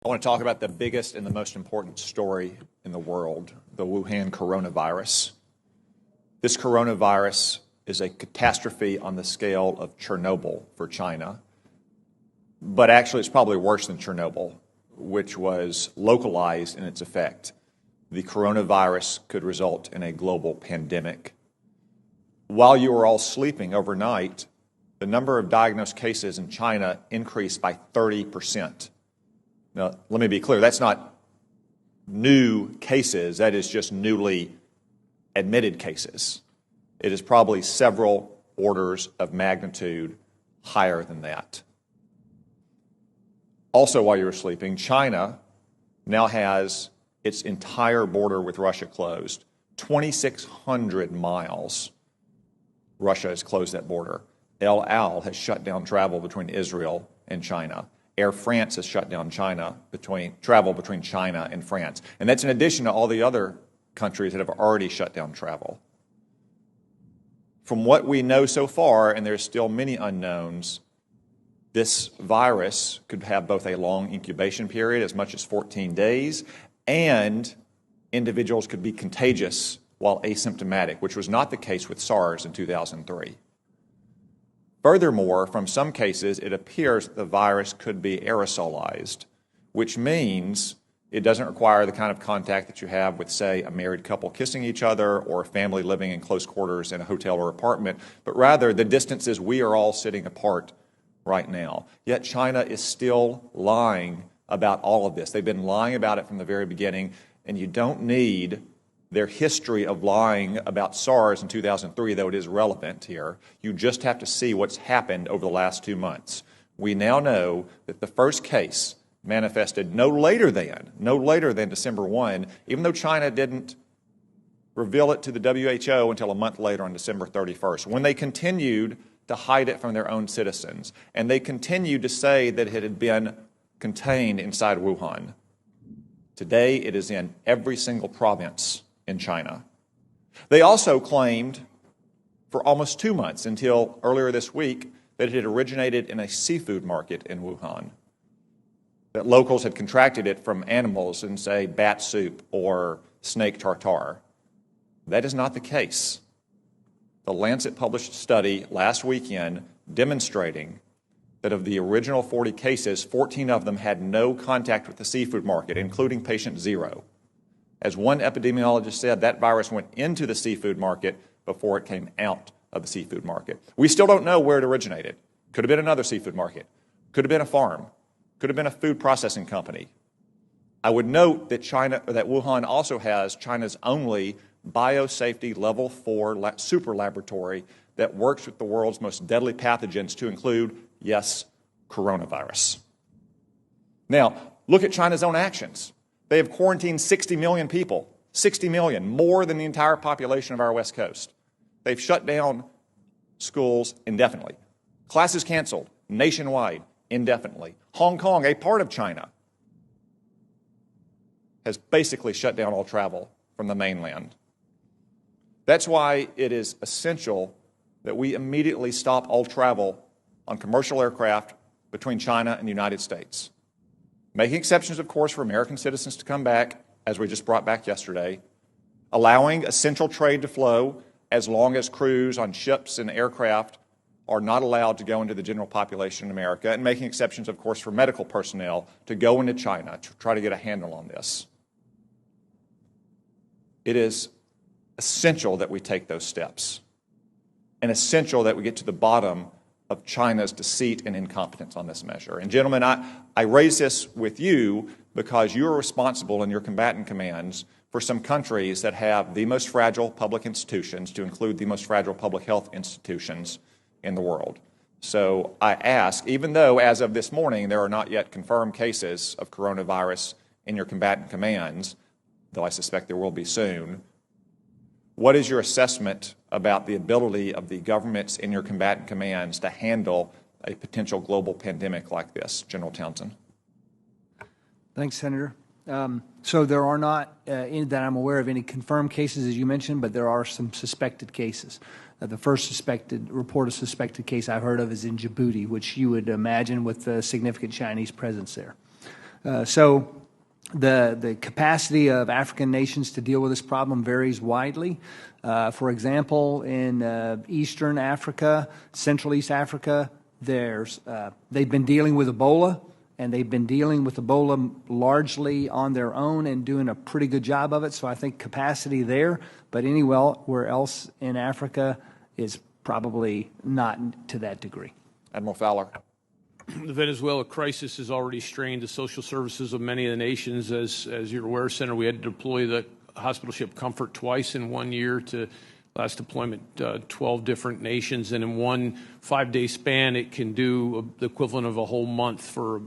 I want to talk about the biggest and the most important story in the world, the Wuhan coronavirus. This coronavirus is a catastrophe on the scale of Chernobyl for China, but actually it's probably worse than Chernobyl, which was localized in its effect. The coronavirus could result in a global pandemic. While you were all sleeping overnight, the number of diagnosed cases in China increased by 30%. Now, let me be clear, that's not new cases, that is just newly admitted cases. It is probably several orders of magnitude higher than that. Also, while you were sleeping, China now has its entire border with Russia closed. 2,600 miles, Russia has closed that border. El Al has shut down travel between Israel and China. Air France has shut down travel between China and France. And that's in addition to all the other countries that have already shut down travel. From what we know so far, and there's still many unknowns, this virus could have both a long incubation period, as much as 14 days, and individuals could be contagious while asymptomatic, which was not the case with SARS in 2003. Furthermore, from some cases, it appears that the virus could be aerosolized, which means it doesn't require the kind of contact that you have with, say, a married couple kissing each other or a family living in close quarters in a hotel or apartment, but rather the distances we are all sitting apart right now. Yet China is still lying about all of this. They've been lying about it from the very beginning, and you don't need their history of lying about SARS in 2003, though it is relevant here. You just have to see what's happened over the last 2 months. We now know that the first case manifested no later than December 1, even though China didn't reveal it to the WHO until a month later on December 31st, when they continued to hide it from their own citizens. And they continued to say that it had been contained inside Wuhan. Today, it is in every single province in China. They also claimed for almost 2 months, until earlier this week, that it had originated in a seafood market in Wuhan, that locals had contracted it from animals in, say, bat soup or snake tartare. That is not the case. The Lancet published a study last weekend demonstrating that of the original 40 cases, 14 of them had no contact with the seafood market, including patient 0. As one epidemiologist said, that virus went into the seafood market before it came out of the seafood market. We still don't know where it originated. Could have been another seafood market. Could have been a farm. Could have been a food processing company. I would note that Wuhan also has China's only biosafety level 4 super laboratory that works with the world's most deadly pathogens, to include, yes, coronavirus. Now, look at China's own actions. They have quarantined 60 million people, 60 million, more than the entire population of our West Coast. They've shut down schools indefinitely. Classes canceled nationwide indefinitely. Hong Kong, a part of China, has basically shut down all travel from the mainland. That's why it is essential that we immediately stop all travel on commercial aircraft between China and the United States. Making exceptions, of course, for American citizens to come back, as we just brought back yesterday, allowing essential trade to flow as long as crews on ships and aircraft are not allowed to go into the general population in America, and making exceptions, of course, for medical personnel to go into China to try to get a handle on this. It is essential that we take those steps, and essential that we get to the bottom of China's deceit and incompetence on this measure. And gentlemen, I raise this with you because you are responsible in your combatant commands for some countries that have the most fragile public institutions, to include the most fragile public health institutions in the world. So I ask, even though as of this morning there are not yet confirmed cases of coronavirus in your combatant commands, though I suspect there will be soon, what is your assessment about the ability of the governments in your combatant commands to handle a potential global pandemic like this? General Townsend. Thanks, Senator. So there are not, that I'm aware of, any confirmed cases, as you mentioned, but there are some suspected cases. The first report of suspected case I've heard of is in Djibouti, which you would imagine with a significant Chinese presence there. So the capacity of African nations to deal with this problem varies widely. For example, in Eastern Africa, Central East Africa, they've been dealing with Ebola, and they've been dealing with Ebola largely on their own and doing a pretty good job of it. So I think capacity there, but anywhere else in Africa is probably not to that degree. Admiral Fowler. The Venezuela crisis has already strained the social services of many of the nations. As you're aware, Senator, we had to deploy the hospital ship Comfort twice in 1 year to last deployment 12 different nations. And in one 5-day span, it can do the equivalent of a whole month for